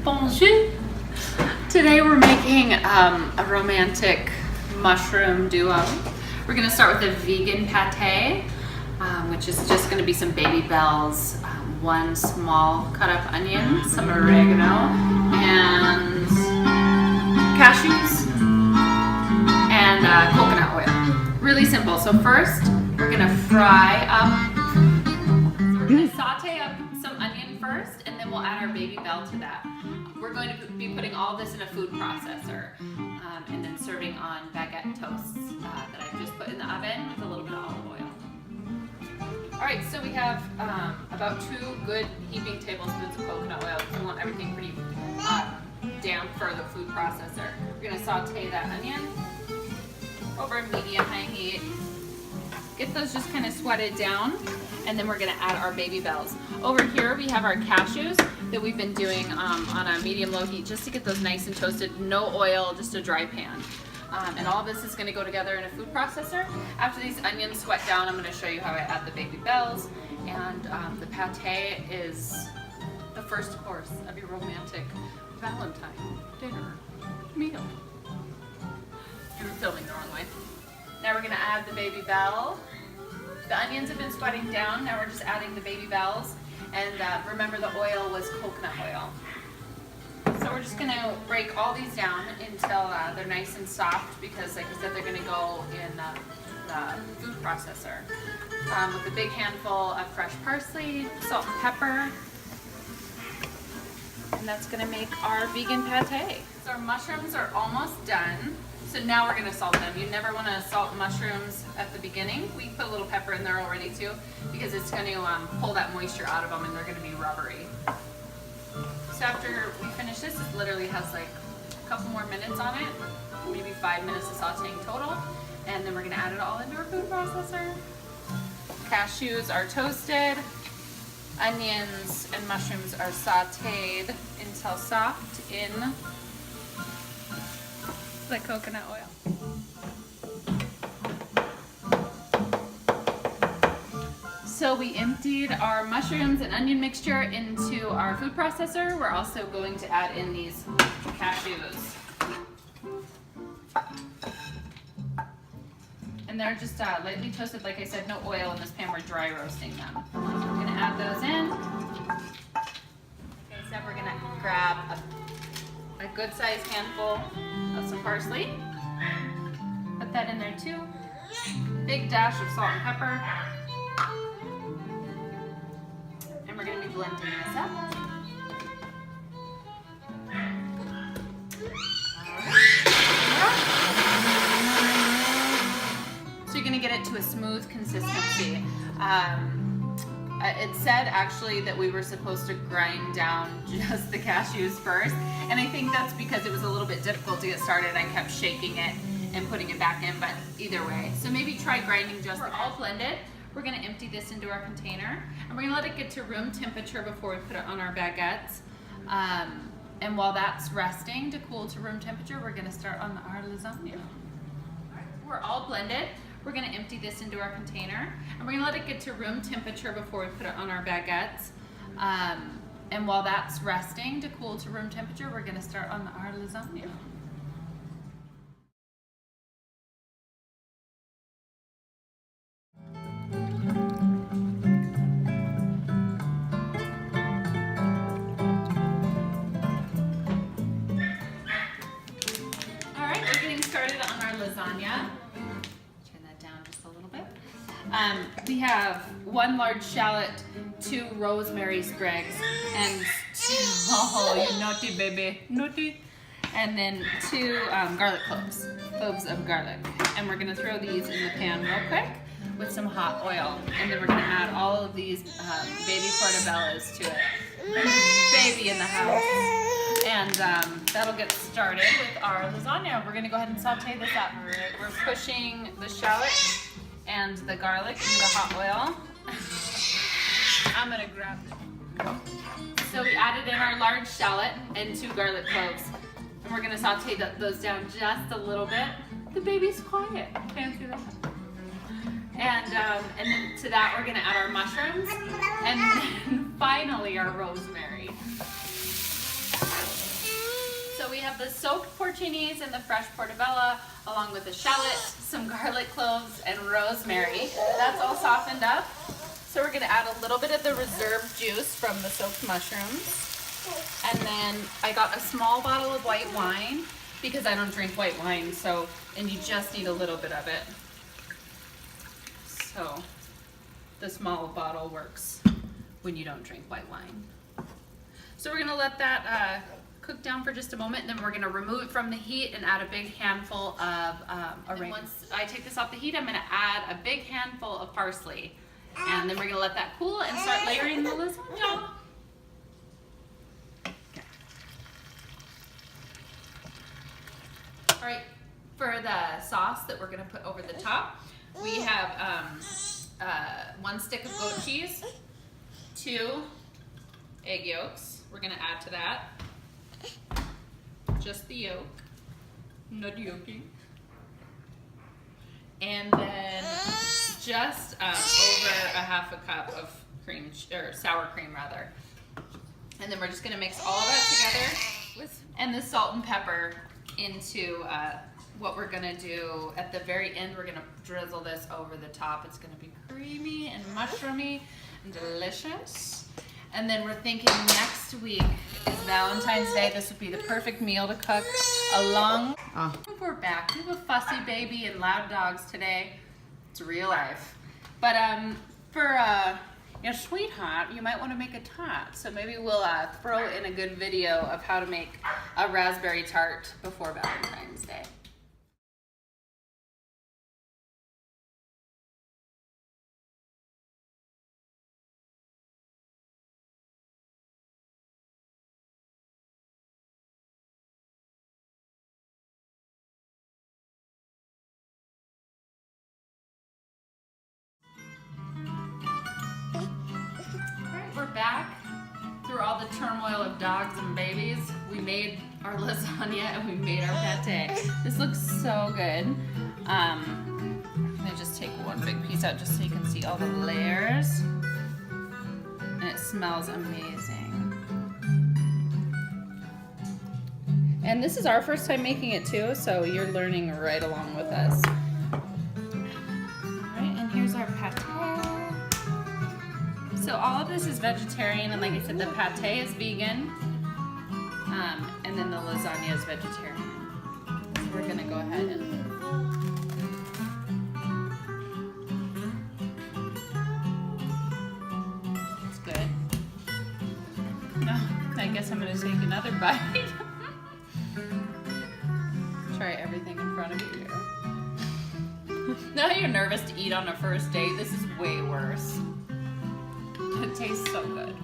Bonjour! Today we're making a romantic mushroom duo. We're gonna start with a vegan pâté, which is just gonna be some baby bells, one small cut up onion, some oregano, and cashews, and coconut oil. Really simple. So first, we're gonna fry up, we're gonna saute up some onion first, and then we'll add our baby bell to that. We're going to be putting all this in a food processor and then serving on baguette toasts that I've just put in the oven with a little bit of olive oil. Alright, so we have about 2 good heaping tablespoons of coconut oil. We want everything pretty damp for the food processor. We're going to saute that onion over medium-high heat. Get those just kind of sweated down, and then we're going to add our baby bells. Over here we have our cashews that we've been doing on a medium-low heat just to get those nice and toasted. No oil, just a dry pan. And all this is going to go together in a food processor. After these onions sweat down, I'm going to show you how I add the baby bells. And the pâté is the first course of your romantic Valentine dinner meal. You were filming the wrong way. Now we're going to add the baby bell. The onions have been sweating down. Now we're just adding the baby bells. And remember, the oil was coconut oil. So we're just going to break all these down until they're nice and soft, because like I said, they're going to go in the food processor. With a big handful of fresh parsley, salt and pepper. And that's going to make our vegan pâté. So our mushrooms are almost done. So now we're going to salt them. You never want to salt mushrooms at the beginning. We put a little pepper in there already too, because it's going to pull that moisture out of them and they're going to be rubbery. So after we finish this, it literally has like a couple more minutes on it, maybe 5 minutes of sauteing total, and then we're going to add it all into our food processor. Cashews are toasted, onions and mushrooms are sauteed until soft in the coconut oil. So we emptied our mushrooms and onion mixture into our food processor. We're also going to add in these cashews. And they're just lightly toasted. Like I said, no oil in this pan. We're dry roasting them. So we're going to add those in. Okay, so we're going to grab a good sized handful of some parsley. Put that in there too. Big dash of salt and pepper. And we're going to be blending this up. So you're going to get it to a smooth consistency. It said actually that we were supposed to grind down just the cashews first, and I think that's because it was a little bit difficult to get started. I kept shaking it and putting it back in, but either way. So maybe try grinding just. We're all blended. We're going to empty this into our container, and we're going to let it get to room temperature before we put it on our baguettes. And while that's resting to cool to room temperature, we're going to start on our lasagna. We're all blended. We're going to empty this into our container, and we're going to let it get to room temperature before we put it on our baguettes. And while that's resting to cool to room temperature, we're going to start on our lasagna. All right, we're getting started on our lasagna. We have 1 large shallot, 2 rosemary sprigs, and 2, oh, you naughty baby, naughty, and then 2 garlic cloves of garlic. And we're gonna throw these in the pan real quick with some hot oil. And then we're gonna add all of these baby portobellos to it. Baby in the house. And that'll get started with our lasagna. We're gonna go ahead and saute this up. We're pushing the shallot and the garlic into the hot oil. I'm gonna grab it. So we added in our large shallot and 2 garlic cloves. And we're gonna saute those down just a little bit. The baby's quiet, fancy that. And then to that we're gonna add our mushrooms, and then finally our rosemary. So we have the soaked porcinis and the fresh portobello, along with the shallot, some garlic cloves, and rosemary. That's all softened up. So we're gonna add a little bit of the reserve juice from the soaked mushrooms. And then I got a small bottle of white wine because I don't drink white wine, and you just need a little bit of it. So the small bottle works when you don't drink white wine. So we're gonna let that cook down for just a moment, and then we're gonna remove it from the heat and add a big handful of oregano. Once I take this off the heat, I'm gonna add a big handful of parsley. And then we're gonna let that cool and start layering the lasagna. Okay. All right, for the sauce that we're gonna put over the top, we have 1 stick of goat cheese, 2 egg yolks. We're gonna add to that. Just the yolk, not yolking. And then just over a half a cup of cream, or sour cream rather. And then we're just gonna mix all of that together and the salt and pepper into what we're gonna do at the very end. We're gonna drizzle this over the top. It's gonna be creamy and mushroomy and delicious. And then we're thinking next week is Valentine's Day. This would be the perfect meal to cook along. We're back. We have a fussy baby and loud dogs today. It's real life. But for your sweetheart, you might want to make a tart. So maybe we'll throw in a good video of how to make a raspberry tart before Valentine's Day. We're back through all the turmoil of dogs and babies. We made our lasagna and we made our pate. This looks so good. I'm gonna just take one big piece out just so you can see all the layers. And it smells amazing. And this is our first time making it too, so you're learning right along with us. All right, and here's our pate. So all of this is vegetarian, and like I said, the pate is vegan, and then the lasagna is vegetarian. So we're gonna go ahead and it's good. No, I guess I'm gonna take another bite. Try everything in front of you here. Now you're nervous to eat on a first date. This is way worse. It tastes so good.